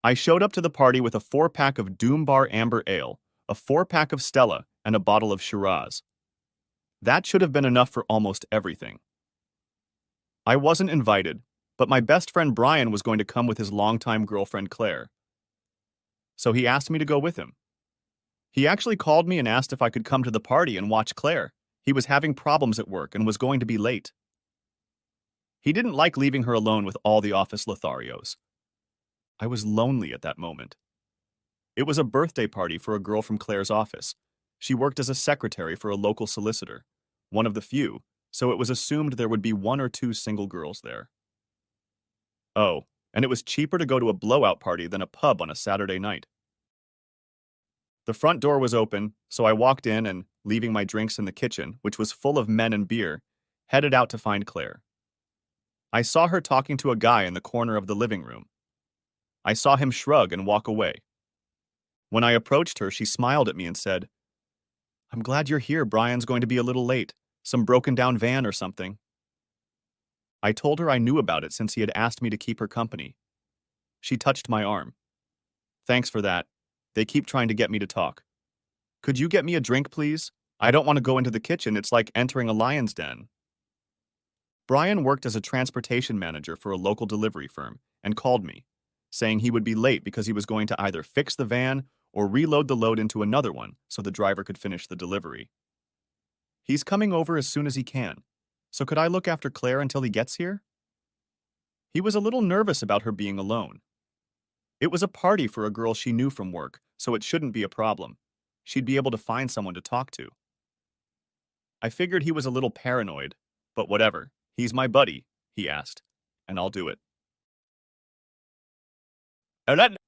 I showed up to the party with a 4-pack of Doom Bar Amber Ale, a 4-pack of Stella, and a bottle of Shiraz. That should have been enough for almost everything. I wasn't invited, but my best friend Brian was going to come with his longtime girlfriend Claire. So he asked me to go with him. He actually called me and asked if I could come to the party and watch Claire. He was having problems at work and was going to be late. He didn't like leaving her alone with all the office Lotharios. I was lonely at that moment. It was a birthday party for a girl from Claire's office. She worked as a secretary for a local solicitor, one of the few, so it was assumed there would be 1 or 2 single girls there. Oh, and it was cheaper to go to a blowout party than a pub on a Saturday night. The front door was open, so I walked in and, leaving my drinks in the kitchen, which was full of men and beer, headed out to find Claire. I saw her talking to a guy in the corner of the living room. I saw him shrug and walk away. When I approached her, she smiled at me and said, "I'm glad you're here. Brian's going to be a little late. Some broken down van or something." I told her I knew about it since he had asked me to keep her company. She touched my arm. "Thanks for that. They keep trying to get me to talk. Could you get me a drink, please? I don't want to go into the kitchen. It's like entering a lion's den." Brian worked as a transportation manager for a local delivery firm and called me, saying he would be late because he was going to either fix the van or reload the load into another one so the driver could finish the delivery. He's coming over as soon as he can, so could I look after Claire until he gets here? He was a little nervous about her being alone. It was a party for a girl she knew from work, so it shouldn't be a problem. She'd be able to find someone to talk to. I figured he was a little paranoid, but whatever. He's my buddy, he asked, and I'll do it.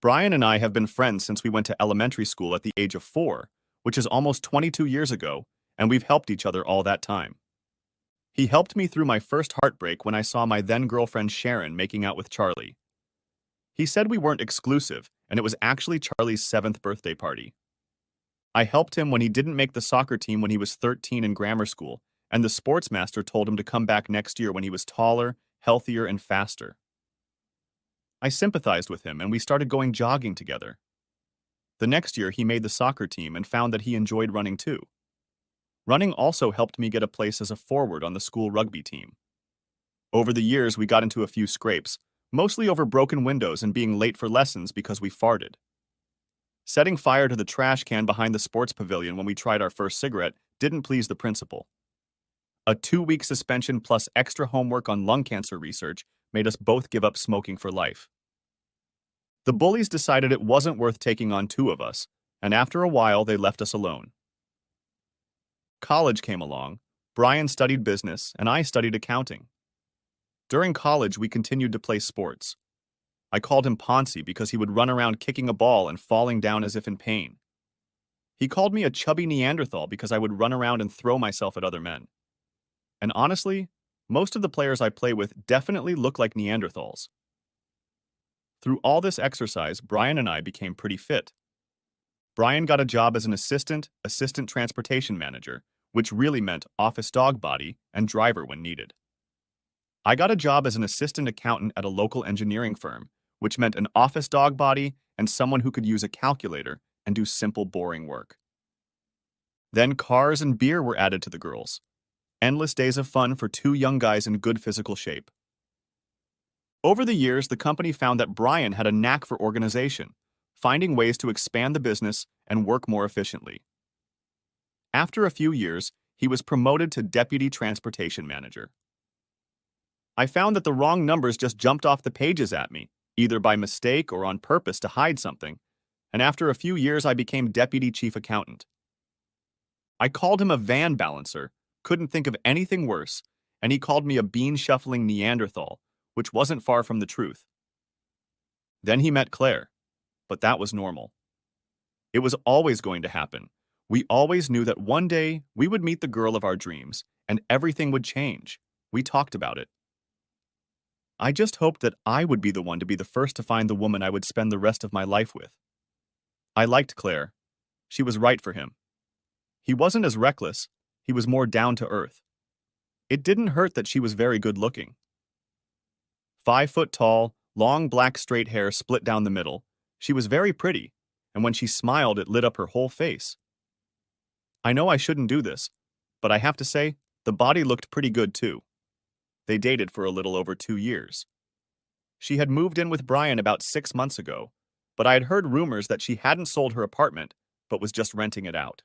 Brian and I have been friends since we went to elementary school at the age of 4, which is almost 22 years ago, and we've helped each other all that time. He helped me through my first heartbreak when I saw my then-girlfriend Sharon making out with Charlie. He said we weren't exclusive, and it was actually Charlie's 7th birthday party. I helped him when he didn't make the soccer team when he was 13 in grammar school, and the sports master told him to come back next year when he was taller, healthier, and faster. I sympathized with him, and we started going jogging together. The next year, he made the soccer team and found that he enjoyed running too. Running also helped me get a place as a forward on the school rugby team. Over the years, we got into a few scrapes, mostly over broken windows and being late for lessons because we farted. Setting fire to the trash can behind the sports pavilion when we tried our first cigarette didn't please the principal. A 2-week suspension plus extra homework on lung cancer research made us both give up smoking for life. The bullies decided it wasn't worth taking on 2 of us, and after a while they left us alone. College came along. Brian studied business, and I studied accounting. During college, we continued to play sports. I called him Ponzi because he would run around kicking a ball and falling down as if in pain. He called me a chubby Neanderthal because I would run around and throw myself at other men. And honestly, most of the players I play with definitely look like Neanderthals. Through all this exercise, Brian and I became pretty fit. Brian got a job as an assistant transportation manager, which really meant office dog body and driver when needed. I got a job as an assistant accountant at a local engineering firm, which meant an office dog body and someone who could use a calculator and do simple, boring work. Then cars and beer were added to the girls. Endless days of fun for 2 young guys in good physical shape. Over the years, the company found that Brian had a knack for organization, finding ways to expand the business and work more efficiently. After a few years, he was promoted to deputy transportation manager. I found that the wrong numbers just jumped off the pages at me, either by mistake or on purpose to hide something, and after a few years I became deputy chief accountant. I called him a van balancer, couldn't think of anything worse, and he called me a bean-shuffling Neanderthal, which wasn't far from the truth. Then he met Claire, but that was normal. It was always going to happen. We always knew that one day we would meet the girl of our dreams, and everything would change. We talked about it. I just hoped that I would be the one to be the first to find the woman I would spend the rest of my life with. I liked Claire. She was right for him. He wasn't as reckless. He was more down to earth. It didn't hurt that she was very good looking. 5 foot tall, long black straight hair split down the middle, She was very pretty, and when she smiled, it lit up her whole face. I know I shouldn't do this, but I have to say, the body looked pretty good too. They dated for a little over 2 years. She had moved in with Brian about 6 months ago, but I had heard rumors that she hadn't sold her apartment, but was just renting it out.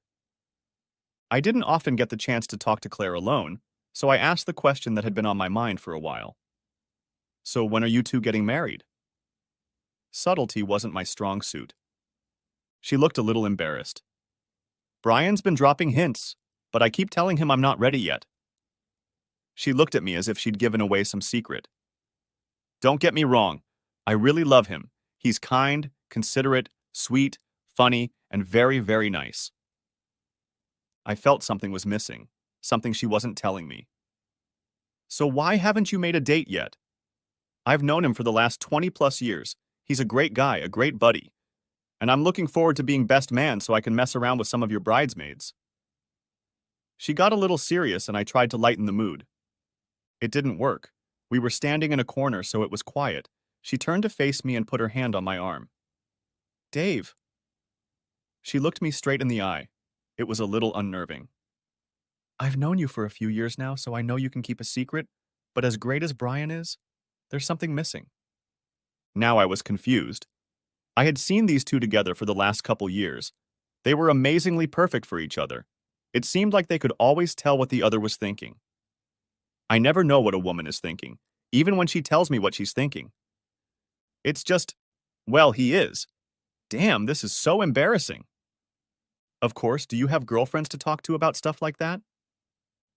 I didn't often get the chance to talk to Claire alone, so I asked the question that had been on my mind for a while. So when are you two getting married? Subtlety wasn't my strong suit. She looked a little embarrassed. Brian's been dropping hints, but I keep telling him I'm not ready yet. She looked at me as if she'd given away some secret. Don't get me wrong, I really love him. He's kind, considerate, sweet, funny, and very, very nice. I felt something was missing, something she wasn't telling me. So why haven't you made a date yet? I've known him for the last 20 plus years. He's a great guy, a great buddy. And I'm looking forward to being best man so I can mess around with some of your bridesmaids. She got a little serious and I tried to lighten the mood. It didn't work. We were standing in a corner so it was quiet. She turned to face me and put her hand on my arm. Dave. She looked me straight in the eye. It was a little unnerving. I've known you for a few years now, so I know you can keep a secret, but as great as Brian is, there's something missing. Now I was confused. I had seen these two together for the last couple years. They were amazingly perfect for each other. It seemed like they could always tell what the other was thinking. I never know what a woman is thinking, even when she tells me what she's thinking. It's just, well, he is. Damn, this is so embarrassing. Of course, do you have girlfriends to talk to about stuff like that?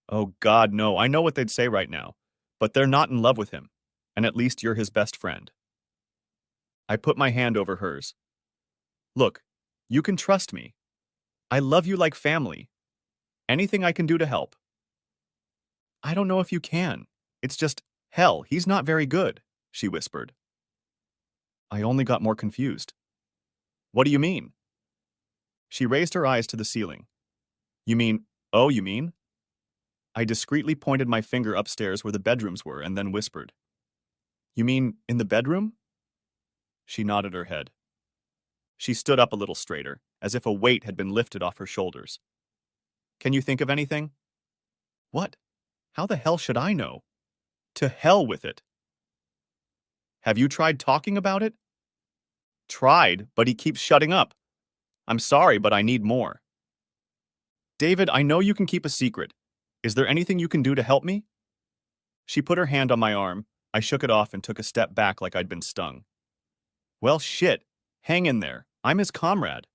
Oh God, no, I know what they'd say right now. But they're not in love with him, and at least you're his best friend. I put my hand over hers. Look, you can trust me. I love you like family. Anything I can do to help. I don't know if you can. It's just, hell, he's not very good, she whispered. I only got more confused. What do you mean? She raised her eyes to the ceiling. You mean, oh, you mean? I discreetly pointed my finger upstairs where the bedrooms were and then whispered. You mean in the bedroom? She nodded her head. She stood up a little straighter, as if a weight had been lifted off her shoulders. Can you think of anything? What? How the hell should I know? To hell with it. Have you tried talking about it? Tried, but he keeps shutting up. I'm sorry, but I need more. David, I know you can keep a secret. Is there anything you can do to help me? She put her hand on my arm. I shook it off and took a step back like I'd been stung. Well, shit. Hang in there. I'm his comrade.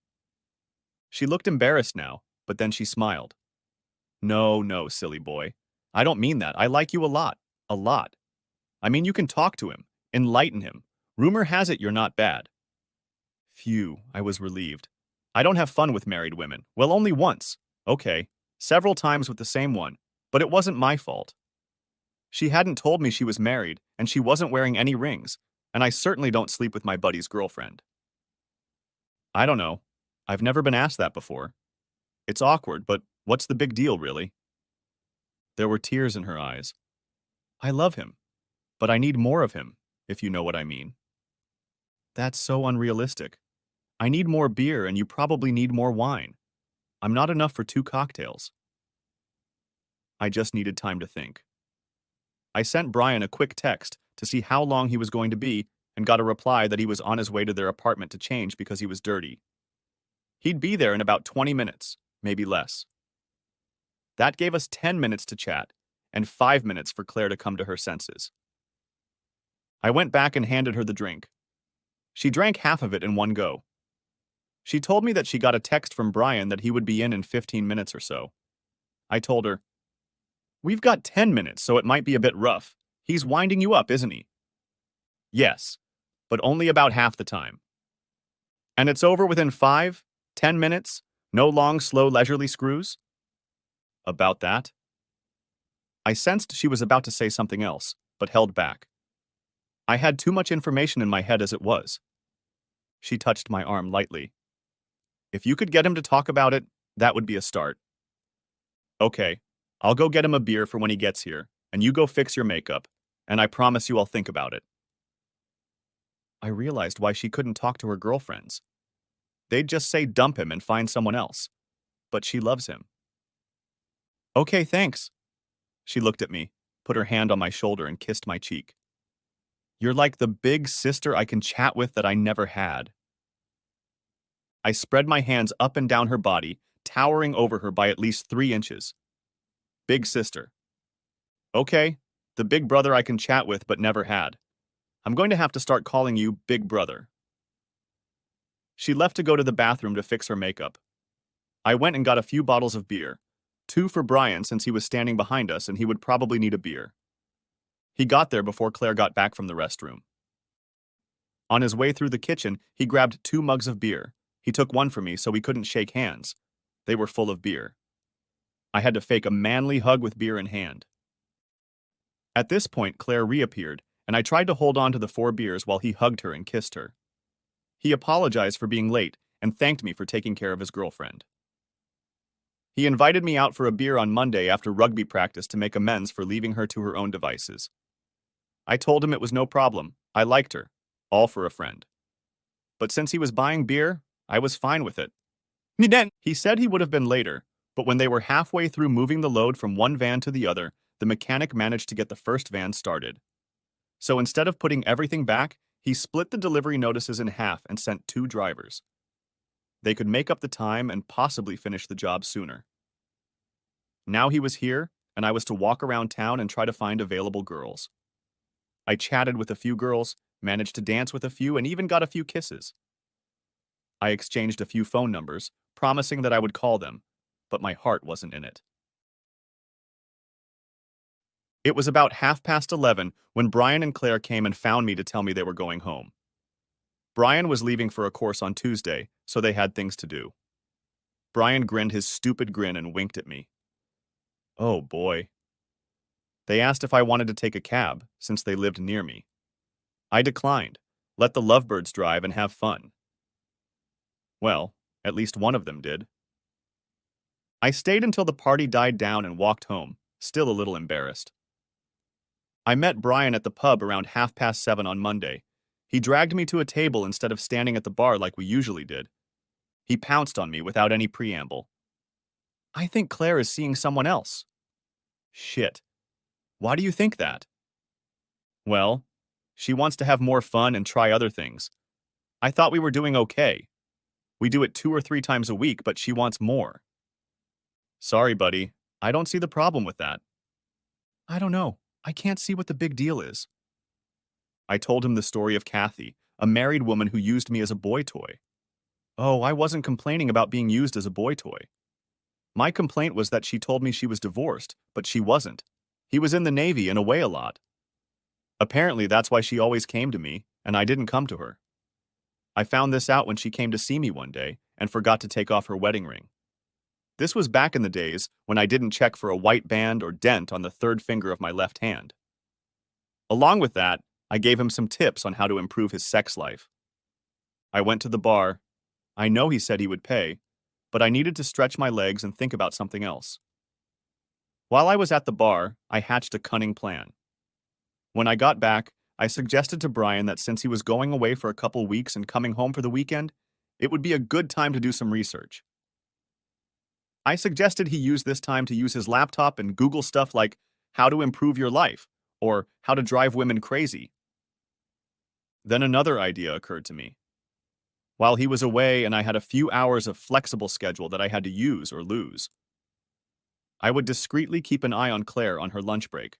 She looked embarrassed now, but then she smiled. No, no, silly boy. I don't mean that. I like you a lot. A lot. I mean, you can talk to him. Enlighten him. Rumor has it you're not bad. Phew, I was relieved. I don't have fun with married women. Well, only once. Okay. Several times with the same one. But it wasn't my fault. She hadn't told me she was married, and she wasn't wearing any rings, and I certainly don't sleep with my buddy's girlfriend. I don't know. I've never been asked that before. It's awkward, but what's the big deal, really? There were tears in her eyes. I love him, but I need more of him, if you know what I mean. That's so unrealistic. I need more beer, and you probably need more wine. I'm not enough for 2 cocktails. I just needed time to think. I sent Brian a quick text to see how long he was going to be and got a reply that he was on his way to their apartment to change because he was dirty. He'd be there in about 20 minutes, maybe less. That gave us 10 minutes to chat and 5 minutes for Claire to come to her senses. I went back and handed her the drink. She drank half of it in one go. She told me that she got a text from Brian that he would be in 15 minutes or so. I told her, "We've got 10 minutes, so it might be a bit rough. He's winding you up, isn't he?" "Yes, but only about half the time." "And it's over within 5, 10 minutes? No long, slow, leisurely screws?" "About that." I sensed she was about to say something else, but held back. I had too much information in my head as it was. She touched my arm lightly. "If you could get him to talk about it, that would be a start." "Okay, I'll go get him a beer for when he gets here, and you go fix your makeup, and I promise you I'll think about it." I realized why she couldn't talk to her girlfriends. They'd just say dump him and find someone else. But she loves him. Okay, thanks. She looked at me, put her hand on my shoulder, and kissed my cheek. You're like the big sister I can chat with that I never had. I spread my hands up and down her body, towering over her by at least 3 inches. Big sister. Okay, the big brother I can chat with but never had. I'm going to have to start calling you Big Brother. She left to go to the bathroom to fix her makeup. I went and got a few bottles of beer. 2 for Brian since he was standing behind us and he would probably need a beer. He got there before Claire got back from the restroom. On his way through the kitchen, he grabbed 2 mugs of beer. He took one from me so we couldn't shake hands. They were full of beer. I had to fake a manly hug with beer in hand. At this point, Claire reappeared, and I tried to hold on to the 4 beers while he hugged her and kissed her. He apologized for being late and thanked me for taking care of his girlfriend. He invited me out for a beer on Monday after rugby practice to make amends for leaving her to her own devices. I told him it was no problem. I liked her. All for a friend. But since he was buying beer, I was fine with it. He said he would have been later, but when they were halfway through moving the load from one van to the other, the mechanic managed to get the first van started. So instead of putting everything back, he split the delivery notices in half and sent 2 drivers. They could make up the time and possibly finish the job sooner. Now he was here, and I was to walk around town and try to find available girls. I chatted with a few girls, managed to dance with a few, and even got a few kisses. I exchanged a few phone numbers, promising that I would call them, but my heart wasn't in it. It was about 11:30 when Brian and Claire came and found me to tell me they were going home. Brian was leaving for a course on Tuesday, so they had things to do. Brian grinned his stupid grin and winked at me. Oh boy. They asked if I wanted to take a cab, since they lived near me. I declined. Let the lovebirds drive and have fun. Well, at least one of them did. I stayed until the party died down and walked home, still a little embarrassed. I met Brian at the pub around 7:30 on Monday. He dragged me to a table instead of standing at the bar like we usually did. He pounced on me without any preamble. I think Claire is seeing someone else. Shit. Why do you think that? Well, she wants to have more fun and try other things. I thought we were doing okay. We do it 2 or 3 times a week, but she wants more. Sorry, buddy. I don't see the problem with that. I don't know. I can't see what the big deal is. I told him the story of Kathy, a married woman who used me as a boy toy. Oh, I wasn't complaining about being used as a boy toy. My complaint was that she told me she was divorced, but she wasn't. He was in the Navy and away a lot. Apparently, that's why she always came to me, and I didn't come to her. I found this out when she came to see me one day and forgot to take off her wedding ring. This was back in the days when I didn't check for a white band or dent on the 3rd finger of my left hand. Along with that, I gave him some tips on how to improve his sex life. I went to the bar. I know he said he would pay, but I needed to stretch my legs and think about something else. While I was at the bar, I hatched a cunning plan. When I got back, I suggested to Brian that since he was going away for a couple weeks and coming home for the weekend, it would be a good time to do some research. I suggested he use this time to use his laptop and Google stuff like how to improve your life or how to drive women crazy. Then another idea occurred to me. While he was away and I had a few hours of flexible schedule that I had to use or lose, I would discreetly keep an eye on Claire on her lunch break.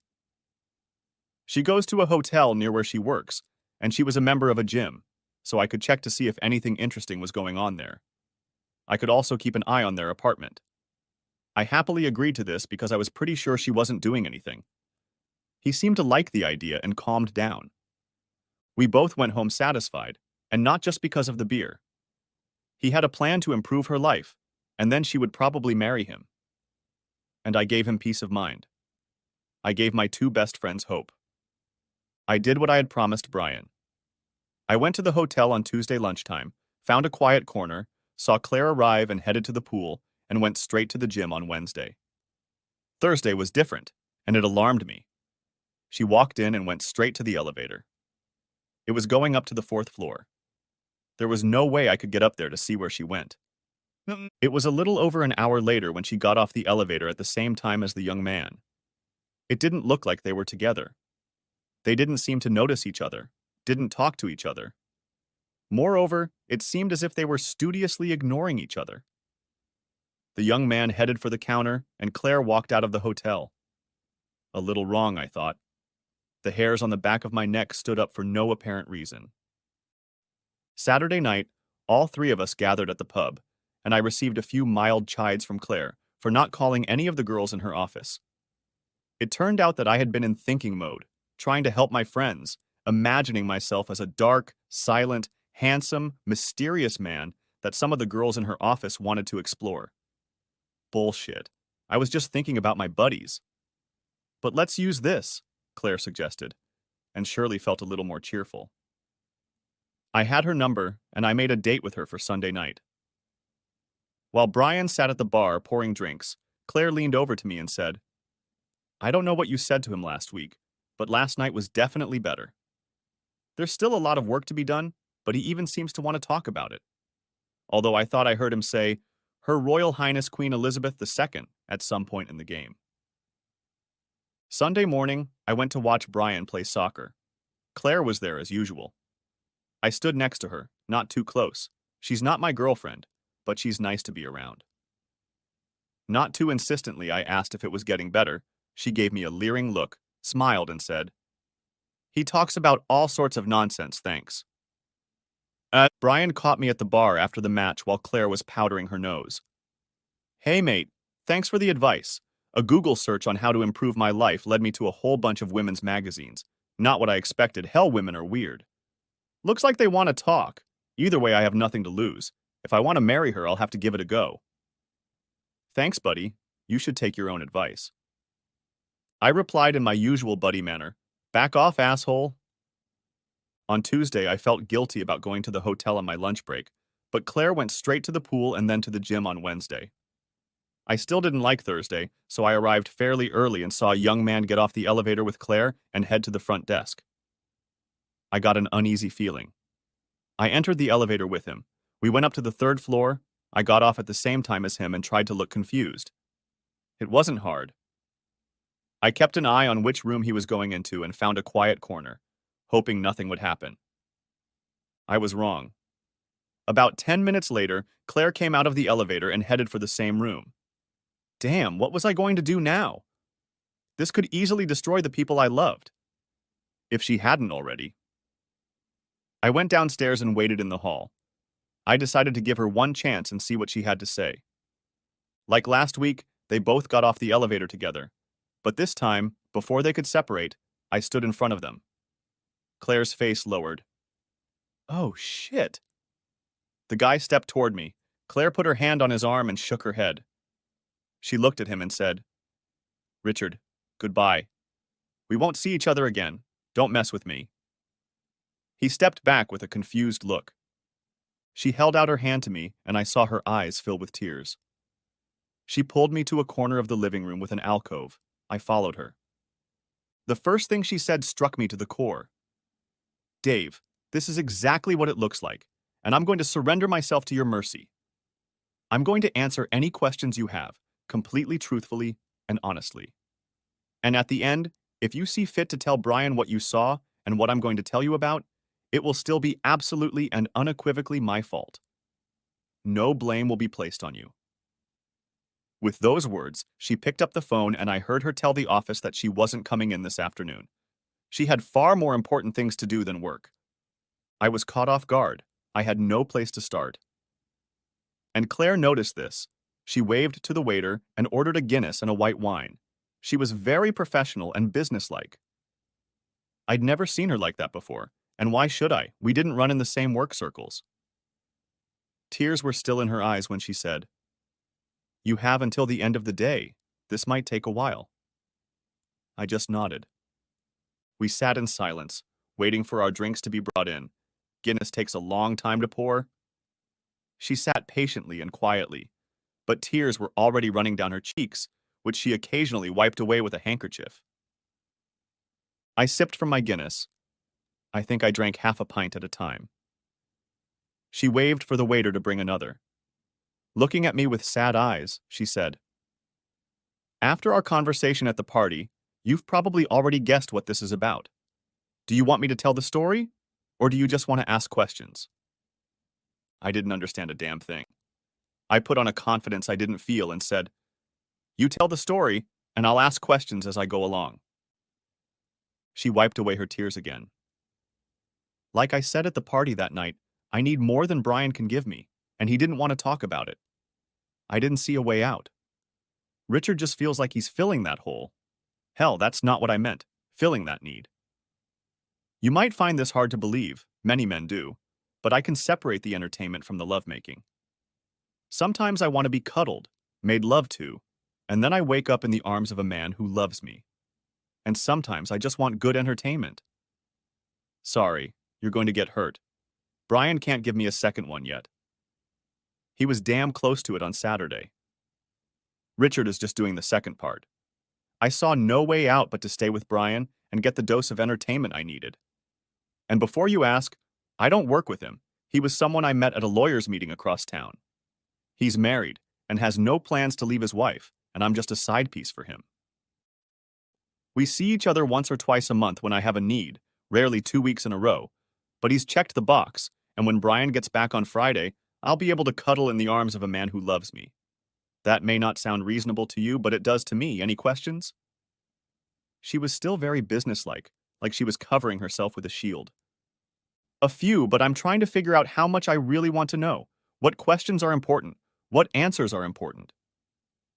She goes to a hotel near where she works, and she was a member of a gym, so I could check to see if anything interesting was going on there. I could also keep an eye on their apartment. I happily agreed to this because I was pretty sure she wasn't doing anything. He seemed to like the idea and calmed down. We both went home satisfied, and not just because of the beer. He had a plan to improve her life, and then she would probably marry him. And I gave him peace of mind. I gave my 2 best friends hope. I did what I had promised Brian. I went to the hotel on Tuesday lunchtime, found a quiet corner, saw Claire arrive and headed to the pool, and went straight to the gym on Wednesday. Thursday was different, and it alarmed me. She walked in and went straight to the elevator. It was going up to the fourth floor. There was no way I could get up there to see where she went. It was a little over an hour later when she got off the elevator at the same time as the young man. It didn't look like they were together. They didn't seem to notice each other, didn't talk to each other. Moreover, it seemed as if they were studiously ignoring each other. The young man headed for the counter, and Claire walked out of the hotel. A little wrong, I thought. The hairs on the back of my neck stood up for no apparent reason. Saturday night, all three of us gathered at the pub, and I received a few mild chides from Claire for not calling any of the girls in her office. It turned out that I had been in thinking mode, trying to help my friends, imagining myself as a dark, silent, handsome, mysterious man that some of the girls in her office wanted to explore. Bullshit. I was just thinking about my buddies. But let's use this, Claire suggested, and Shirley felt a little more cheerful. I had her number, and I made a date with her for Sunday night. While Brian sat at the bar pouring drinks, Claire leaned over to me and said, "I don't know what you said to him last week, but last night was definitely better. There's still a lot of work to be done, but he even seems to want to talk about it. Although I thought I heard him say, Her Royal Highness Queen Elizabeth II at some point in the game." Sunday morning, I went to watch Brian play soccer. Claire was there as usual. I stood next to her, not too close. She's not my girlfriend, but she's nice to be around. Not too insistently, I asked if it was getting better. She gave me a leering look, smiled, and said, "He talks about all sorts of nonsense, thanks." Brian caught me at the bar after the match while Claire was powdering her nose. "Hey, mate, thanks for the advice. A Google search on how to improve my life led me to a whole bunch of women's magazines. Not what I expected. Hell, women are weird. Looks like they want to talk. Either way, I have nothing to lose. If I want to marry her, I'll have to give it a go." "Thanks, buddy. You should take your own advice." I replied in my usual buddy manner, "Back off, asshole." On Tuesday, I felt guilty about going to the hotel on my lunch break, but Claire went straight to the pool and then to the gym on Wednesday. I still didn't like Thursday, so I arrived fairly early and saw a young man get off the elevator with Claire and head to the front desk. I got an uneasy feeling. I entered the elevator with him. We went up to the third floor. I got off at the same time as him and tried to look confused. It wasn't hard. I kept an eye on which room he was going into and found a quiet corner, hoping nothing would happen. I was wrong. About 10 minutes later, Claire came out of the elevator and headed for the same room. Damn, what was I going to do now? This could easily destroy the people I loved. If she hadn't already. I went downstairs and waited in the hall. I decided to give her one chance and see what she had to say. Like last week, they both got off the elevator together. But this time, before they could separate, I stood in front of them. Claire's face lowered. "Oh, shit." The guy stepped toward me. Claire put her hand on his arm and shook her head. She looked at him and said, "Richard, goodbye. We won't see each other again. Don't mess with me." He stepped back with a confused look. She held out her hand to me, and I saw her eyes fill with tears. She pulled me to a corner of the living room with an alcove. I followed her. The first thing she said struck me to the core. "Dave, this is exactly what it looks like, and I'm going to surrender myself to your mercy. I'm going to answer any questions you have, completely truthfully and honestly. And at the end, if you see fit to tell Brian what you saw and what I'm going to tell you about, it will still be absolutely and unequivocally my fault. No blame will be placed on you." With those words, she picked up the phone and I heard her tell the office that she wasn't coming in this afternoon. She had far more important things to do than work. I was caught off guard. I had no place to start. And Claire noticed this. She waved to the waiter and ordered a Guinness and a white wine. She was very professional and businesslike. I'd never seen her like that before, and why should I? We didn't run in the same work circles. Tears were still in her eyes when she said, "You have until the end of the day. This might take a while." I just nodded. We sat in silence, waiting for our drinks to be brought in. Guinness takes a long time to pour. She sat patiently and quietly, but tears were already running down her cheeks, which she occasionally wiped away with a handkerchief. I sipped from my Guinness. I think I drank half a pint at a time. She waved for the waiter to bring another. Looking at me with sad eyes, she said, "After our conversation at the party, you've probably already guessed what this is about. Do you want me to tell the story? Or do you just want to ask questions?" I didn't understand a damn thing. I put on a confidence I didn't feel and said, "You tell the story, and I'll ask questions as I go along." She wiped away her tears again. Like I said at the party that night, I need more than Brian can give me, and he didn't want to talk about it. I didn't see a way out. Richard just feels like he's filling that hole. Hell, that's not what I meant, filling that need. You might find this hard to believe, many men do, but I can separate the entertainment from the lovemaking. Sometimes I want to be cuddled, made love to, and then I wake up in the arms of a man who loves me. And sometimes I just want good entertainment. Sorry, you're going to get hurt. Brian can't give me a second one yet. He was damn close to it on Saturday. Richard is just doing the second part. I saw no way out but to stay with Brian and get the dose of entertainment I needed. And before you ask, I don't work with him. He was someone I met at a lawyer's meeting across town. He's married and has no plans to leave his wife, and I'm just a side piece for him. We see each other once or twice a month when I have a need, rarely 2 weeks in a row, but he's checked the box, and when Brian gets back on Friday, I'll be able to cuddle in the arms of a man who loves me. That may not sound reasonable to you, but it does to me. Any questions? She was still very businesslike, like she was covering herself with a shield. A few, but I'm trying to figure out how much I really want to know. What questions are important? What answers are important?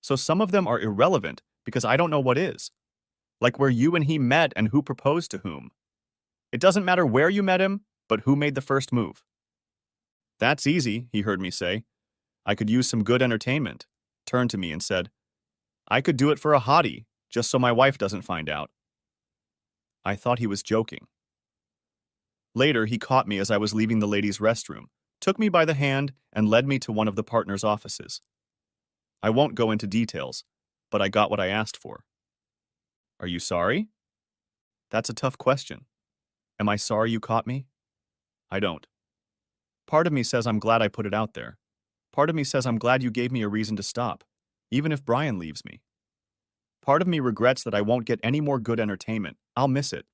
So some of them are irrelevant because I don't know what is. Like where you and he met and who proposed to whom. It doesn't matter where you met him, but who made the first move. That's easy, he heard me say. I could use some good entertainment. Turned to me and said, I could do it for a hottie, just so my wife doesn't find out. I thought he was joking. Later, he caught me as I was leaving the ladies' restroom, took me by the hand, and led me to one of the partners' offices. I won't go into details, but I got what I asked for. Are you sorry? That's a tough question. Am I sorry you caught me? I don't. Part of me says I'm glad I put it out there. Part of me says I'm glad you gave me a reason to stop, even if Brian leaves me. Part of me regrets that I won't get any more good entertainment. I'll miss it.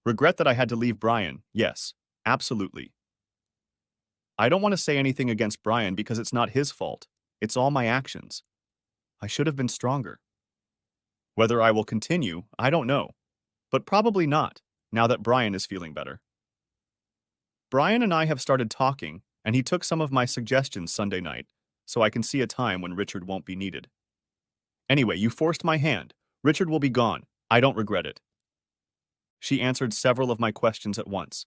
Regret that I had to leave Brian, yes, absolutely. I don't want to say anything against Brian because it's not his fault. It's all my actions. I should have been stronger. Whether I will continue, I don't know. But probably not, now that Brian is feeling better. Brian and I have started talking, and he took some of my suggestions Sunday night, so I can see a time when Richard won't be needed. Anyway, you forced my hand. Richard will be gone. I don't regret it. She answered several of my questions at once.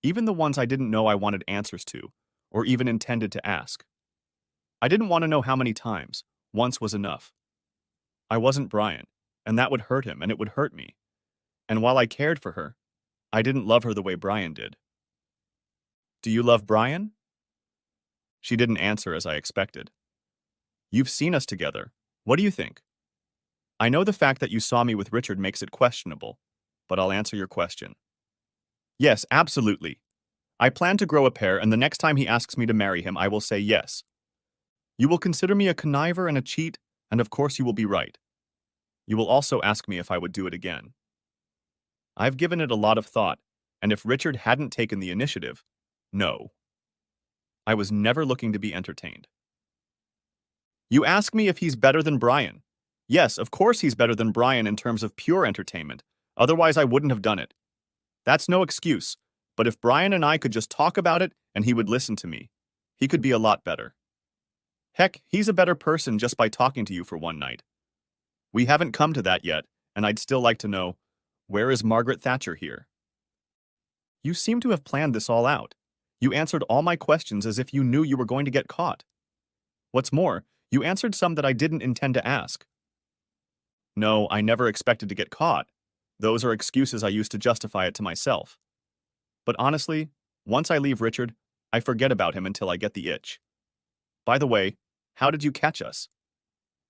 Even the ones I didn't know I wanted answers to, or even intended to ask. I didn't want to know how many times. Once was enough. I wasn't Brian, and that would hurt him, and it would hurt me. And while I cared for her, I didn't love her the way Brian did. Do you love Brian? She didn't answer as I expected. You've seen us together. What do you think? I know the fact that you saw me with Richard makes it questionable, but I'll answer your question. Yes, absolutely. I plan to grow a pair, and the next time he asks me to marry him, I will say yes. You will consider me a conniver and a cheat, and of course you will be right. You will also ask me if I would do it again. I've given it a lot of thought, and if Richard hadn't taken the initiative, no. I was never looking to be entertained. You ask me if he's better than Brian. Yes, of course he's better than Brian in terms of pure entertainment. Otherwise, I wouldn't have done it. That's no excuse, but if Brian and I could just talk about it and he would listen to me, he could be a lot better. Heck, he's a better person just by talking to you for one night. We haven't come to that yet, and I'd still like to know, where is Margaret Thatcher here? You seem to have planned this all out. You answered all my questions as if you knew you were going to get caught. What's more, you answered some that I didn't intend to ask. No, I never expected to get caught. Those are excuses I used to justify it to myself. But honestly, once I leave Richard, I forget about him until I get the itch. By the way, how did you catch us?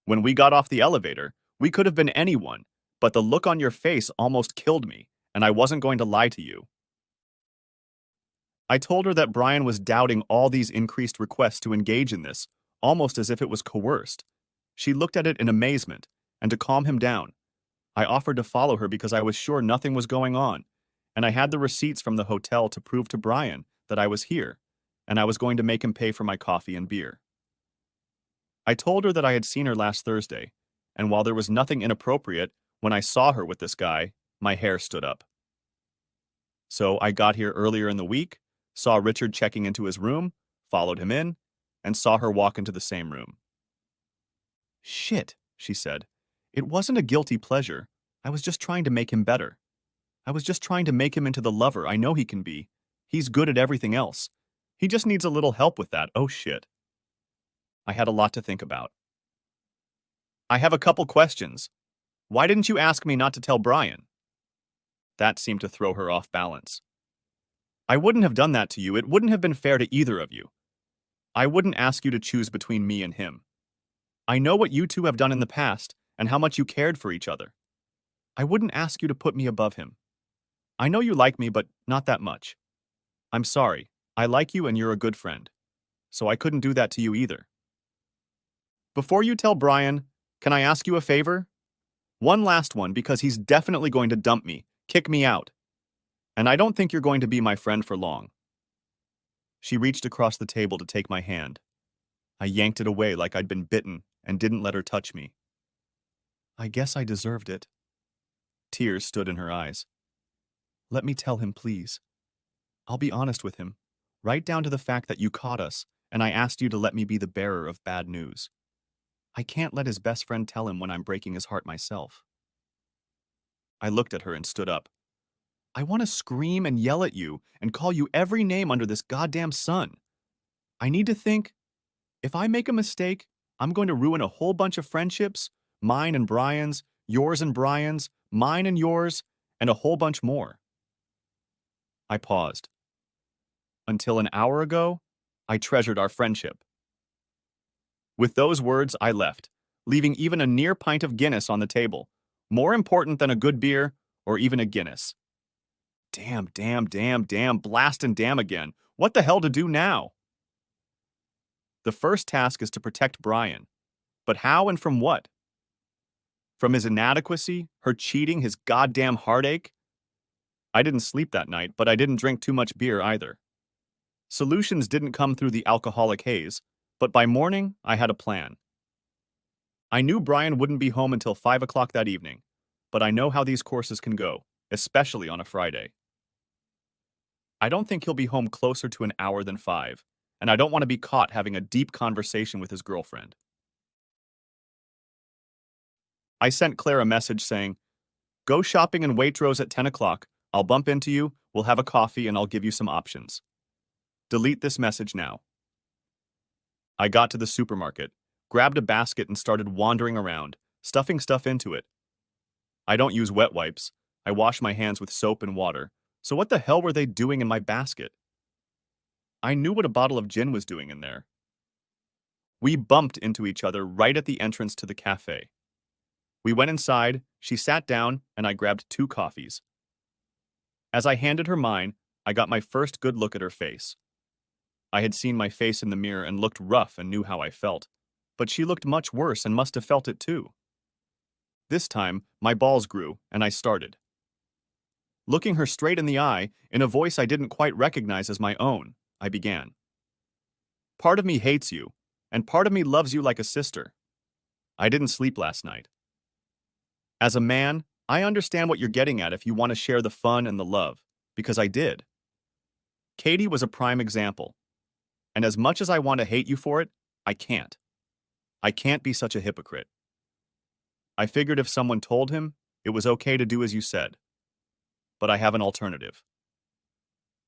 When we got off the elevator, we could have been anyone, but the look on your face almost killed me, and I wasn't going to lie to you. I told her that Brian was doubting all these increased requests to engage in this, almost as if it was coerced. She looked at it in amazement, and to calm him down, I offered to follow her because I was sure nothing was going on, and I had the receipts from the hotel to prove to Brian that I was here, and I was going to make him pay for my coffee and beer. I told her that I had seen her last Thursday, and while there was nothing inappropriate, when I saw her with this guy, my hair stood up. So I got here earlier in the week, saw Richard checking into his room, followed him in, and saw her walk into the same room. Shit, she said. It wasn't a guilty pleasure. I was just trying to make him better. I was just trying to make him into the lover I know he can be. He's good at everything else. He just needs a little help with that. Oh shit. I had a lot to think about. I have a couple questions. Why didn't you ask me not to tell Brian? That seemed to throw her off balance. I wouldn't have done that to you. It wouldn't have been fair to either of you. I wouldn't ask you to choose between me and him. I know what you two have done in the past and how much you cared for each other. I wouldn't ask you to put me above him. I know you like me, but not that much. I'm sorry. I like you and you're a good friend. So I couldn't do that to you either. Before you tell Brian, can I ask you a favor? One last one, because he's definitely going to dump me, kick me out. And I don't think you're going to be my friend for long. She reached across the table to take my hand. I yanked it away like I'd been bitten and didn't let her touch me. I guess I deserved it. Tears stood in her eyes. Let me tell him, please. I'll be honest with him, right down to the fact that you caught us, and I asked you to let me be the bearer of bad news. I can't let his best friend tell him when I'm breaking his heart myself. I looked at her and stood up. I want to scream and yell at you and call you every name under this goddamn sun. I need to think, if I make a mistake, I'm going to ruin a whole bunch of friendships, mine and Brian's, yours and Brian's, mine and yours, and a whole bunch more. I paused. Until an hour ago, I treasured our friendship. With those words, I left, leaving even a near pint of Guinness on the table, more important than a good beer or even a Guinness. Damn, blast and damn again. What the hell to do now? The first task is to protect Brian. But how and from what? From his inadequacy, her cheating, his goddamn heartache? I didn't sleep that night, but I didn't drink too much beer either. Solutions didn't come through the alcoholic haze, but by morning, I had a plan. I knew Brian wouldn't be home until 5 o'clock that evening, but I know how these courses can go, especially on a Friday. I don't think he'll be home closer to an hour than 5, and I don't want to be caught having a deep conversation with his girlfriend. I sent Claire a message saying, go shopping in Waitrose at 10 o'clock. I'll bump into you, we'll have a coffee, and I'll give you some options. Delete this message now. I got to the supermarket, grabbed a basket and started wandering around, stuffing stuff into it. I don't use wet wipes. I wash my hands with soap and water. So what the hell were they doing in my basket? I knew what a bottle of gin was doing in there. We bumped into each other right at the entrance to the cafe. We went inside, she sat down, and I grabbed 2 coffees. As I handed her mine, I got my first good look at her face. I had seen my face in the mirror and looked rough and knew how I felt, but she looked much worse and must have felt it too. This time, my balls grew, and I started. Looking her straight in the eye, in a voice I didn't quite recognize as my own, I began. Part of me hates you, and part of me loves you like a sister. I didn't sleep last night. As a man, I understand what you're getting at if you want to share the fun and the love, because I did. Katie was a prime example. And as much as I want to hate you for it, I can't. I can't be such a hypocrite. I figured if someone told him, it was okay to do as you said. But I have an alternative.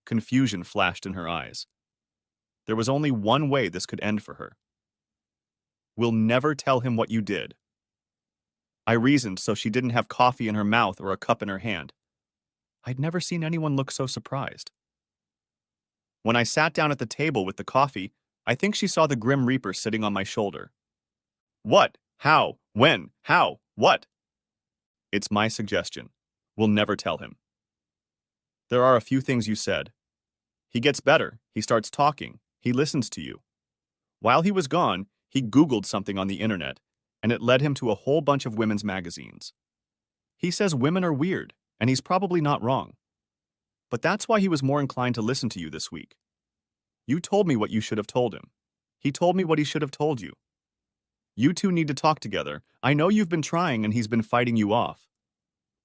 Confusion flashed in her eyes. There was only one way this could end for her. We'll never tell him what you did. I reasoned so she didn't have coffee in her mouth or a cup in her hand. I'd never seen anyone look so surprised. When I sat down at the table with the coffee, I think she saw the Grim Reaper sitting on my shoulder. What? How? When? How? What? It's my suggestion. We'll never tell him. There are a few things you said. He gets better. He starts talking. He listens to you. While he was gone, he Googled something on the internet, and it led him to a whole bunch of women's magazines. He says women are weird, and he's probably not wrong. But that's why he was more inclined to listen to you this week. You told me what you should have told him. He told me what he should have told you. You two need to talk together. I know you've been trying and he's been fighting you off.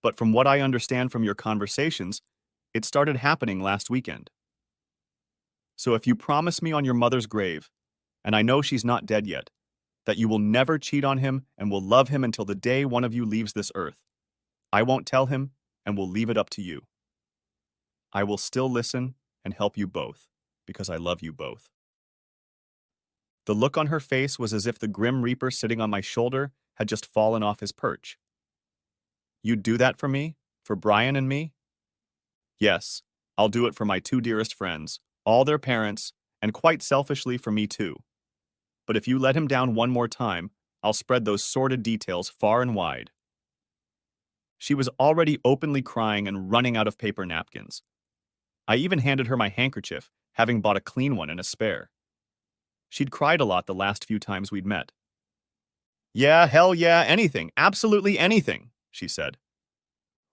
But from what I understand from your conversations, it started happening last weekend. So if you promise me on your mother's grave, and I know she's not dead yet, that you will never cheat on him and will love him until the day one of you leaves this earth, I won't tell him and will leave it up to you. I will still listen and help you both, because I love you both. The look on her face was as if the Grim Reaper sitting on my shoulder had just fallen off his perch. You'd do that for me? For Brian and me? Yes, I'll do it for my two dearest friends, all their parents, and quite selfishly for me too. But if you let him down one more time, I'll spread those sordid details far and wide. She was already openly crying and running out of paper napkins. I even handed her my handkerchief, having bought a clean one and a spare. She'd cried a lot the last few times we'd met. Yeah, hell yeah, anything, absolutely anything, she said.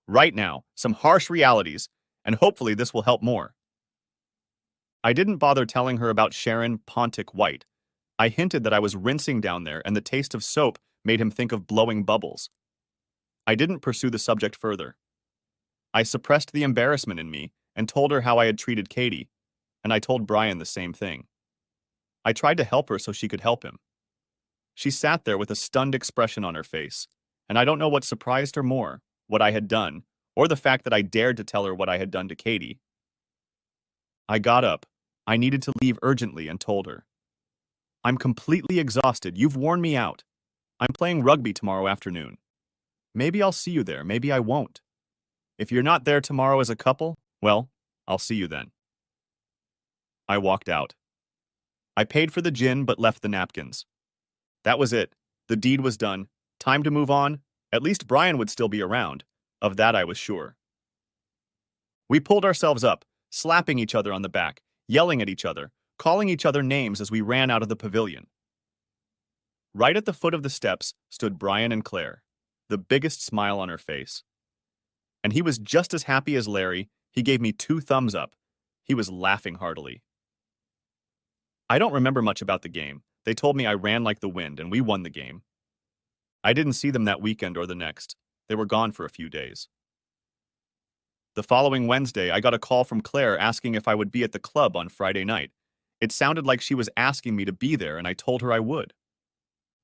Right now, some harsh realities, and hopefully this will help more. I didn't bother telling her about Sharon Pontic White. I hinted that I was rinsing down there and the taste of soap made him think of blowing bubbles. I didn't pursue the subject further. I suppressed the embarrassment in me and told her how I had treated Katie, and I told Brian the same thing. I tried to help her so she could help him. She sat there with a stunned expression on her face, and I don't know what surprised her more, what I had done, or the fact that I dared to tell her what I had done to Katie. I got up. I needed to leave urgently and told her. I'm completely exhausted. You've worn me out. I'm playing rugby tomorrow afternoon. Maybe I'll see you there. Maybe I won't. If you're not there tomorrow as a couple, well, I'll see you then. I walked out. I paid for the gin but left the napkins. That was it. The deed was done. Time to move on. At least Brian would still be around. Of that I was sure. We pulled ourselves up, slapping each other on the back, yelling at each other, calling each other names as we ran out of the pavilion. Right at the foot of the steps stood Brian and Claire, the biggest smile on her face. And he was just as happy as Larry. He gave me 2 thumbs up. He was laughing heartily. I don't remember much about the game. They told me I ran like the wind and we won the game. I didn't see them that weekend or the next. They were gone for a few days. The following Wednesday, I got a call from Claire asking if I would be at the club on Friday night. It sounded like she was asking me to be there, and I told her I would.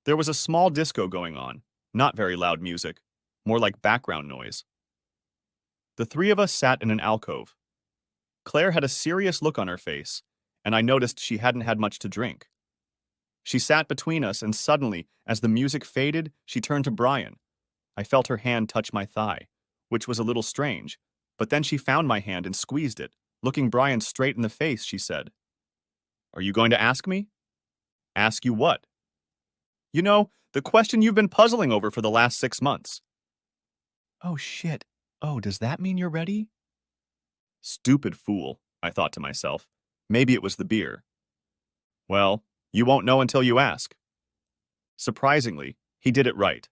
There was a small disco going on, not very loud music, more like background noise. The 3 of us sat in an alcove. Claire had a serious look on her face, and I noticed she hadn't had much to drink. She sat between us, and suddenly, as the music faded, she turned to Brian. I felt her hand touch my thigh, which was a little strange, but then she found my hand and squeezed it. Looking Brian straight in the face, she said, "Are you going to ask me?" "Ask you what?" "You know, the question you've been puzzling over for the last 6 months." Oh shit. Oh, does that mean you're ready? Stupid fool, I thought to myself. Maybe it was the beer. Well, you won't know until you ask. Surprisingly, he did it right.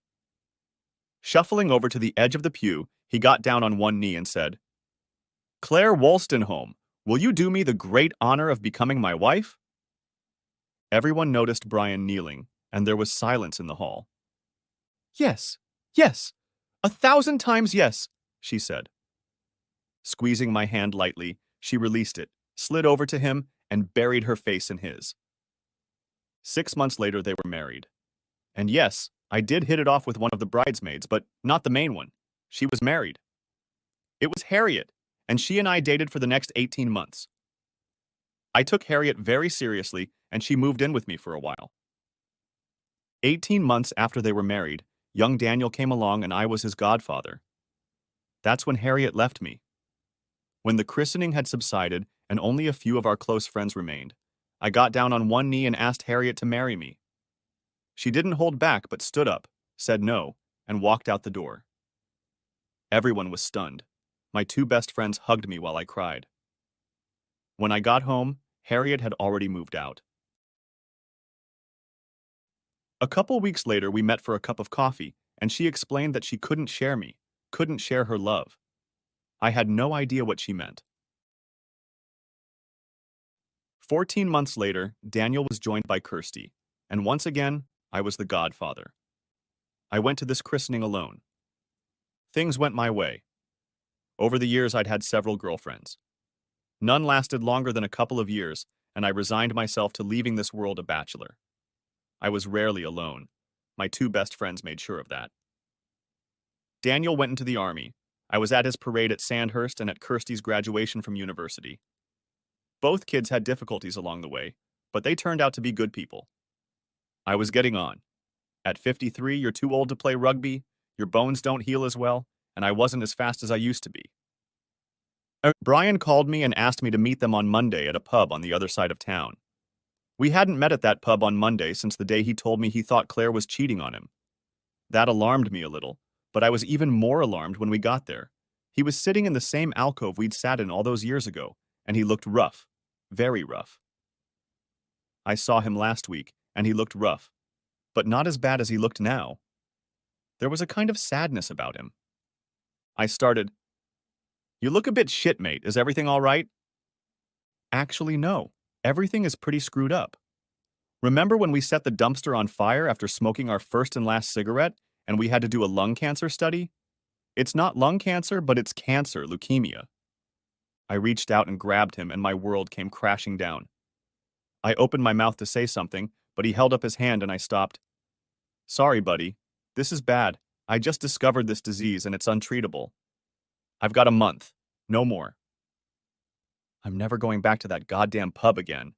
Shuffling over to the edge of the pew, he got down on one knee and said, "Claire Wolstenholme, will you do me the great honor of becoming my wife?" Everyone noticed Brian kneeling, and there was silence in the hall. "Yes, yes, 1,000 times yes," she said. Squeezing my hand lightly, she released it, slid over to him, and buried her face in his. 6 months later, they were married. And yes, I did hit it off with one of the bridesmaids, but not the main one. She was married. It was Harriet, and she and I dated for the next 18 months. I took Harriet very seriously, and she moved in with me for a while. 18 months after they were married, young Daniel came along and I was his godfather. That's when Harriet left me. When the christening had subsided and only a few of our close friends remained, I got down on one knee and asked Harriet to marry me. She didn't hold back but stood up, said no, and walked out the door. Everyone was stunned. My 2 best friends hugged me while I cried. When I got home, Harriet had already moved out. A couple weeks later, we met for a cup of coffee, and she explained that she couldn't share me, couldn't share her love. I had no idea what she meant. 14 months later, Daniel was joined by Kirsty, and once again, I was the godfather. I went to this christening alone. Things went my way. Over the years, I'd had several girlfriends. None lasted longer than a couple of years, and I resigned myself to leaving this world a bachelor. I was rarely alone. My two best friends made sure of that. Daniel went into the army. I was at his parade at Sandhurst and at Kirsty's graduation from university. Both kids had difficulties along the way, but they turned out to be good people. I was getting on. At 53, you're too old to play rugby, your bones don't heal as well, and I wasn't as fast as I used to be. Brian called me and asked me to meet them on Monday at a pub on the other side of town. We hadn't met at that pub on Monday since the day he told me he thought Claire was cheating on him. That alarmed me a little, but I was even more alarmed when we got there. He was sitting in the same alcove we'd sat in all those years ago, and he looked rough, very rough. I saw him last week, and he looked rough, but not as bad as he looked now. There was a kind of sadness about him. I started, "You look a bit shit, mate. Is everything all right?" Actually, no. Everything is pretty screwed up. Remember when we set the dumpster on fire after smoking our first and last cigarette, and we had to do a lung cancer study? It's not lung cancer, but it's cancer, leukemia. I reached out and grabbed him, and my world came crashing down. I opened my mouth to say something, but he held up his hand and I stopped. "Sorry, buddy. This is bad. I just discovered this disease and it's untreatable. I've got a month. No more. I'm never going back to that goddamn pub again."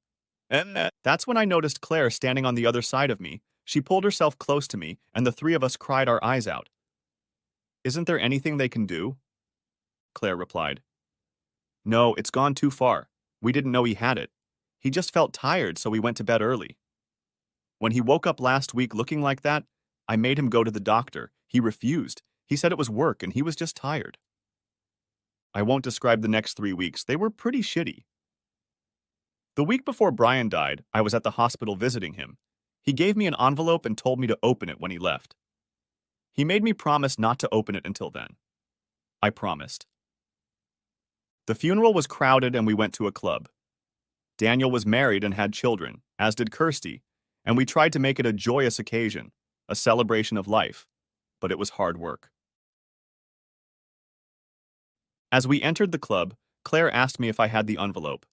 And that's when I noticed Claire standing on the other side of me. She pulled herself close to me, and the three of us cried our eyes out. "Isn't there anything they can do?" Claire replied. "No, it's gone too far. We didn't know he had it. He just felt tired, so we went to bed early. When he woke up last week looking like that, I made him go to the doctor. He refused. He said it was work and he was just tired." I won't describe the next 3 weeks. They were pretty shitty. The week before Brian died, I was at the hospital visiting him. He gave me an envelope and told me to open it when he left. He made me promise not to open it until then. I promised. The funeral was crowded and we went to a club. Daniel was married and had children, as did Kirsty, and we tried to make it a joyous occasion, a celebration of life, but it was hard work. As we entered the club, Claire asked me if I had the envelope.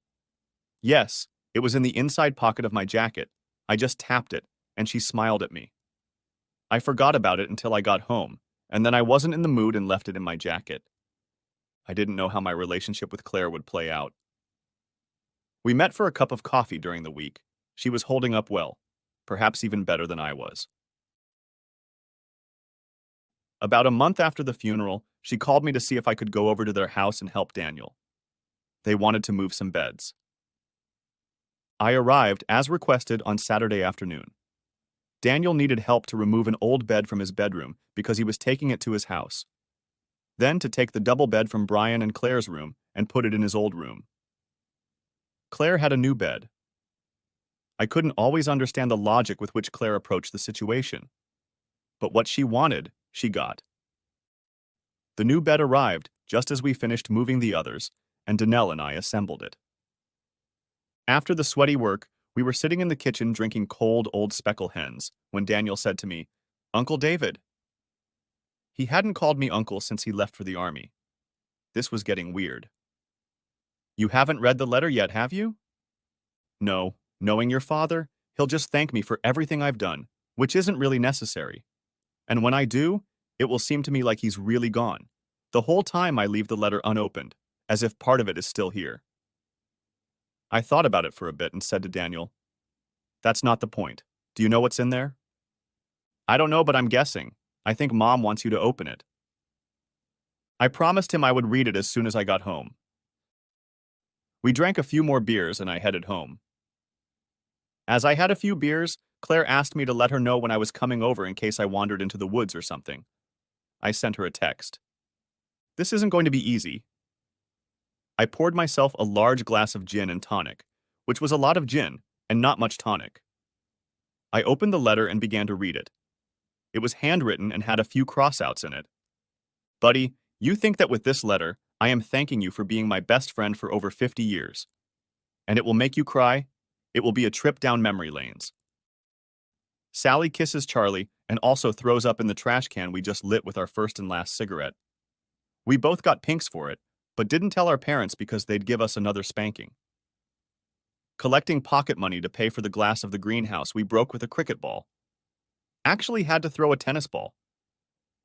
Yes, it was in the inside pocket of my jacket. I just tapped it, and she smiled at me. I forgot about it until I got home, and then I wasn't in the mood and left it in my jacket. I didn't know how my relationship with Claire would play out. We met for a cup of coffee during the week. She was holding up well, perhaps even better than I was. About a month after the funeral, she called me to see if I could go over to their house and help Daniel. They wanted to move some beds. I arrived, as requested, on Saturday afternoon. Daniel needed help to remove an old bed from his bedroom because he was taking it to his house. Then to take the double bed from Brian and Claire's room and put it in his old room. Claire had a new bed. I couldn't always understand the logic with which Claire approached the situation. But what she wanted, she got. The new bed arrived just as we finished moving the others, and Danelle and I assembled it. After the sweaty work, we were sitting in the kitchen drinking cold old speckle hens when Daniel said to me, "Uncle David." He hadn't called me uncle since he left for the army. This was getting weird. "You haven't read the letter yet, have you?" "No. Knowing your father, he'll just thank me for everything I've done, which isn't really necessary. And when I do, it will seem to me like he's really gone. The whole time I leave the letter unopened, as if part of it is still here." I thought about it for a bit and said to Daniel, "That's not the point. Do you know what's in there?" "I don't know, but I'm guessing. I think Mom wants you to open it." I promised him I would read it as soon as I got home. We drank a few more beers and I headed home. As I had a few beers, Claire asked me to let her know when I was coming over in case I wandered into the woods or something. I sent her a text. "This isn't going to be easy." I poured myself a large glass of gin and tonic, which was a lot of gin and not much tonic. I opened the letter and began to read it. It was handwritten and had a few crossouts in it. Buddy, you think that with this letter, I am thanking you for being my best friend for over 50 years. And it will make you cry? It will be a trip down memory lanes. Sally kisses Charlie and also throws up in the trash can we just lit with our first and last cigarette. We both got pinks for it, but didn't tell our parents because they'd give us another spanking. Collecting pocket money to pay for the glass of the greenhouse we broke with a cricket ball. Actually had to throw a tennis ball.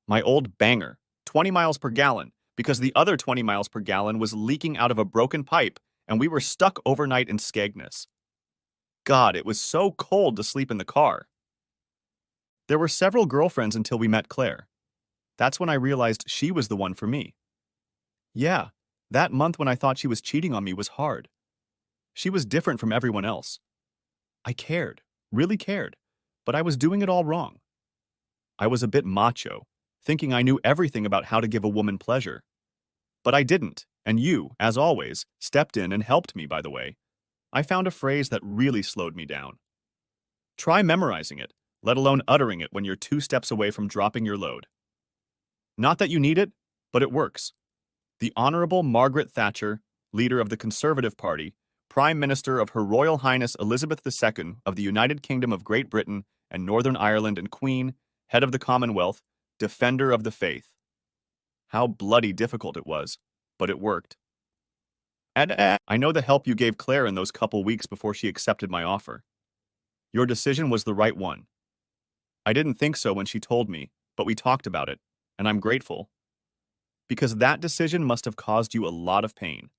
My old banger, 20 miles per gallon, because the other 20 miles per gallon was leaking out of a broken pipe and we were stuck overnight in Skegness. God, it was so cold to sleep in the car. There were several girlfriends until we met Claire. That's when I realized she was the one for me. Yeah, that month when I thought she was cheating on me was hard. She was different from everyone else. I cared, really cared, but I was doing it all wrong. I was a bit macho, thinking I knew everything about how to give a woman pleasure. But I didn't, and you, as always, stepped in and helped me, by the way. I found a phrase that really slowed me down. Try memorizing it, let alone uttering it when you're 2 steps away from dropping your load. Not that you need it, but it works. The Honorable Margaret Thatcher, leader of the Conservative Party, Prime Minister of Her Royal Highness Elizabeth II of the United Kingdom of Great Britain and Northern Ireland and Queen, head of the Commonwealth, defender of the faith. How bloody difficult it was, but it worked. And I know the help you gave Claire in those couple weeks before she accepted my offer. Your decision was the right one. I didn't think so when she told me, but we talked about it, and I'm grateful. Because that decision must have caused you a lot of pain.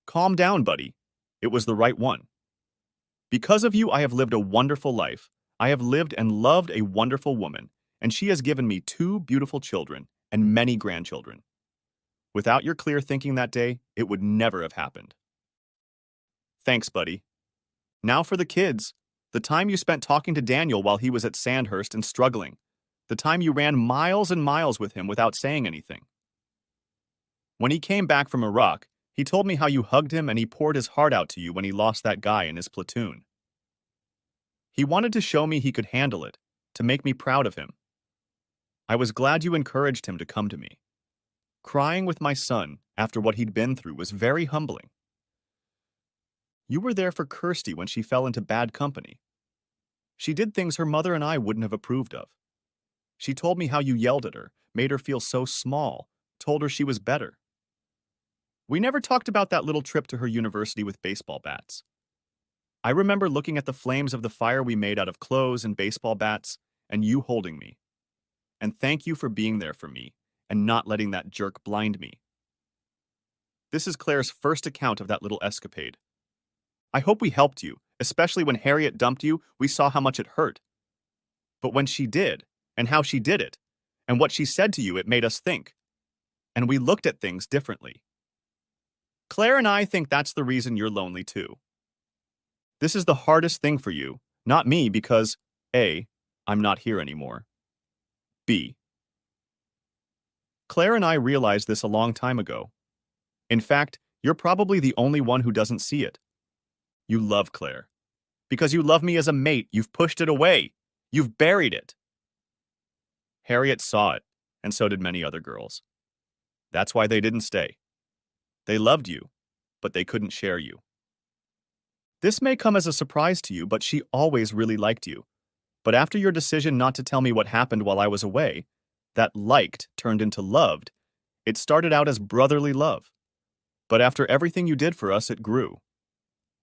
Calm down, buddy. It was the right one. Because of you, I have lived a wonderful life. I have lived and loved a wonderful woman, and she has given me 2 beautiful children and many grandchildren. Without your clear thinking that day, it would never have happened. Thanks, buddy. Now for the kids. The time you spent talking to Daniel while he was at Sandhurst and struggling. The time you ran miles and miles with him without saying anything. When he came back from Iraq, he told me how you hugged him and he poured his heart out to you when he lost that guy in his platoon. He wanted to show me he could handle it, to make me proud of him. I was glad you encouraged him to come to me. Crying with my son after what he'd been through was very humbling. You were there for Kirsty when she fell into bad company. She did things her mother and I wouldn't have approved of. She told me how you yelled at her, made her feel so small, told her she was better. We never talked about that little trip to her university with baseball bats. I remember looking at the flames of the fire we made out of clothes and baseball bats, and you holding me. And thank you for being there for me, and not letting that jerk blind me. This is Claire's first account of that little escapade. I hope we helped you, especially when Harriet dumped you, we saw how much it hurt. But when she did, and how she did it, and what she said to you, it made us think. And we looked at things differently. Claire and I think that's the reason you're lonely too. This is the hardest thing for you, not me, because A, I'm not here anymore. B, Claire and I realized this a long time ago. In fact, you're probably the only one who doesn't see it. You love Claire. Because you love me as a mate, you've pushed it away. You've buried it. Harriet saw it, and so did many other girls. That's why they didn't stay. They loved you, but they couldn't share you. This may come as a surprise to you, but she always really liked you. But after your decision not to tell me what happened while I was away, that liked turned into loved. It started out as brotherly love. But after everything you did for us, it grew.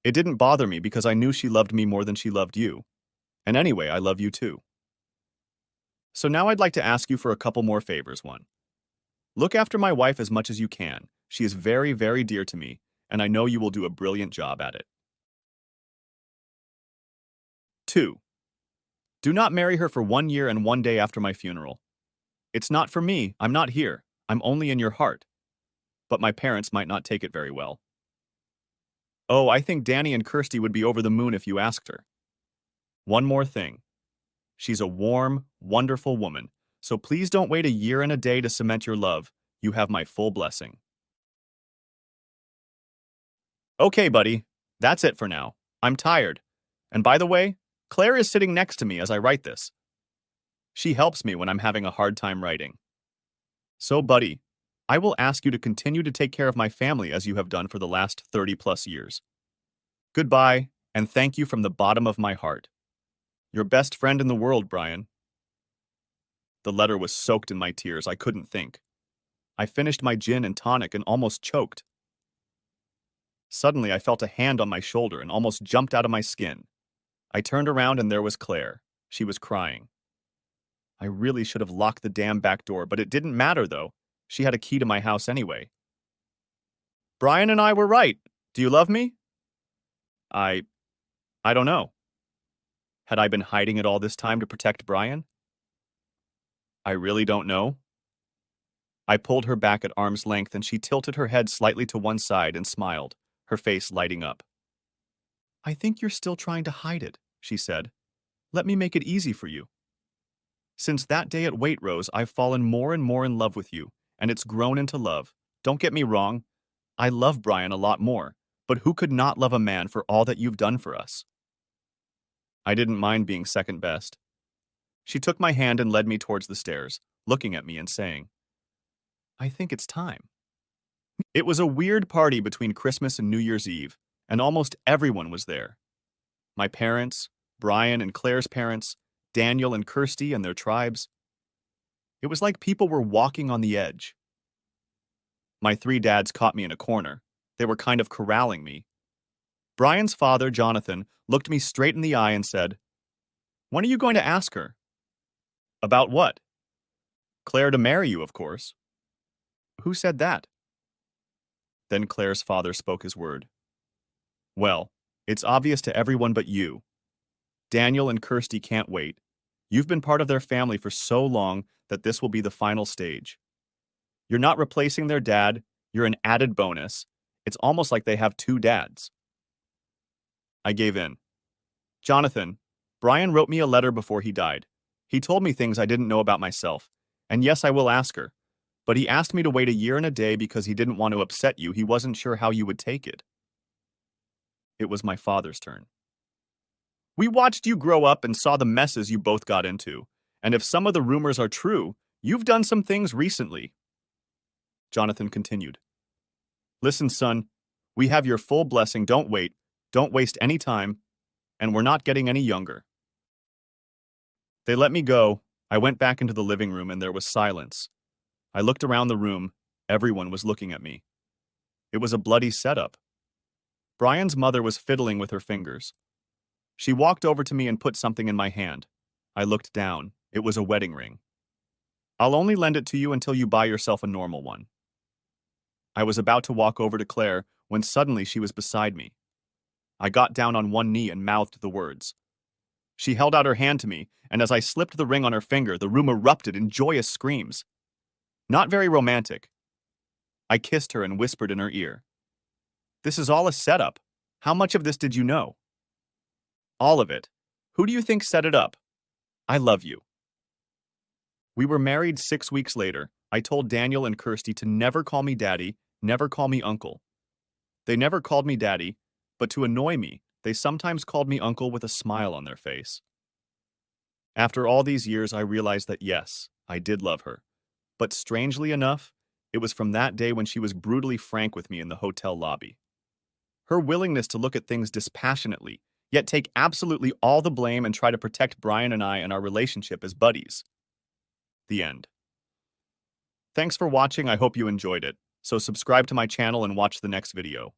It didn't bother me because I knew she loved me more than she loved you. And anyway, I love you too. So now I'd like to ask you for a couple more favors. 1. Look after my wife as much as you can. She is very, very dear to me, and I know you will do a brilliant job at it. 2. Do not marry her for 1 year and 1 day after my funeral. It's not for me, I'm not here, I'm only in your heart. But my parents might not take it very well. Oh, I think Danny and Kirsty would be over the moon if you asked her. One more thing. She's a warm, wonderful woman, so please don't wait a year and a day to cement your love. You have my full blessing. Okay, buddy. That's it for now. I'm tired. And by the way, Claire is sitting next to me as I write this. She helps me when I'm having a hard time writing. So, buddy, I will ask you to continue to take care of my family as you have done for the last 30 plus years. Goodbye, and thank you from the bottom of my heart. Your best friend in the world, Brian. The letter was soaked in my tears. I couldn't think. I finished my gin and tonic and almost choked. Suddenly, I felt a hand on my shoulder and almost jumped out of my skin. I turned around and there was Claire. She was crying. I really should have locked the damn back door, but it didn't matter, though. She had a key to my house anyway. Brian and I were right. Do you love me? I don't know. Had I been hiding it all this time to protect Brian? I really don't know. I pulled her back at arm's length and she tilted her head slightly to one side and smiled, her face lighting up. I think you're still trying to hide it, she said. Let me make it easy for you. Since that day at Waitrose, I've fallen more and more in love with you, and it's grown into love. Don't get me wrong, I love Brian a lot more, but who could not love a man for all that you've done for us? I didn't mind being second best. She took my hand and led me towards the stairs, looking at me and saying, I think it's time. It was a weird party between Christmas and New Year's Eve, and almost everyone was there. My parents, Brian and Claire's parents, Daniel and Kirsty and their tribes. It was like people were walking on the edge. My three dads caught me in a corner. They were kind of corralling me. Brian's father, Jonathan, looked me straight in the eye and said, When are you going to ask her? About what? Claire to marry you, of course. Who said that? Then Claire's father spoke his word. Well, it's obvious to everyone but you. Daniel and Kirsty can't wait. You've been part of their family for so long that this will be the final stage. You're not replacing their dad, you're an added bonus. It's almost like they have two dads. I gave in. Jonathan, Brian wrote me a letter before he died. He told me things I didn't know about myself. And yes, I will ask her. But he asked me to wait a year and a day because he didn't want to upset you. He wasn't sure how you would take it. It was my father's turn. We watched you grow up and saw the messes you both got into. And if some of the rumors are true, you've done some things recently. Jonathan continued. Listen, son, we have your full blessing. Don't wait. Don't waste any time. And we're not getting any younger. They let me go. I went back into the living room and there was silence. I looked around the room. Everyone was looking at me. It was a bloody setup. Brian's mother was fiddling with her fingers. She walked over to me and put something in my hand. I looked down. It was a wedding ring. I'll only lend it to you until you buy yourself a normal one. I was about to walk over to Claire when suddenly she was beside me. I got down on one knee and mouthed the words. She held out her hand to me, and as I slipped the ring on her finger, the room erupted in joyous screams. Not very romantic. I kissed her and whispered in her ear. This is all a setup. How much of this did you know? All of it. Who do you think set it up? I love you. We were married 6 weeks later. I told Daniel and Kirsty to never call me daddy, never call me uncle. They never called me daddy, but to annoy me, they sometimes called me uncle with a smile on their face. After all these years, I realized that yes, I did love her. But strangely enough, it was from that day when she was brutally frank with me in the hotel lobby. Her willingness to look at things dispassionately, yet take absolutely all the blame and try to protect Brian and I and our relationship as buddies. The end. Thanks for watching. I hope you enjoyed it. So subscribe to my channel and watch the next video.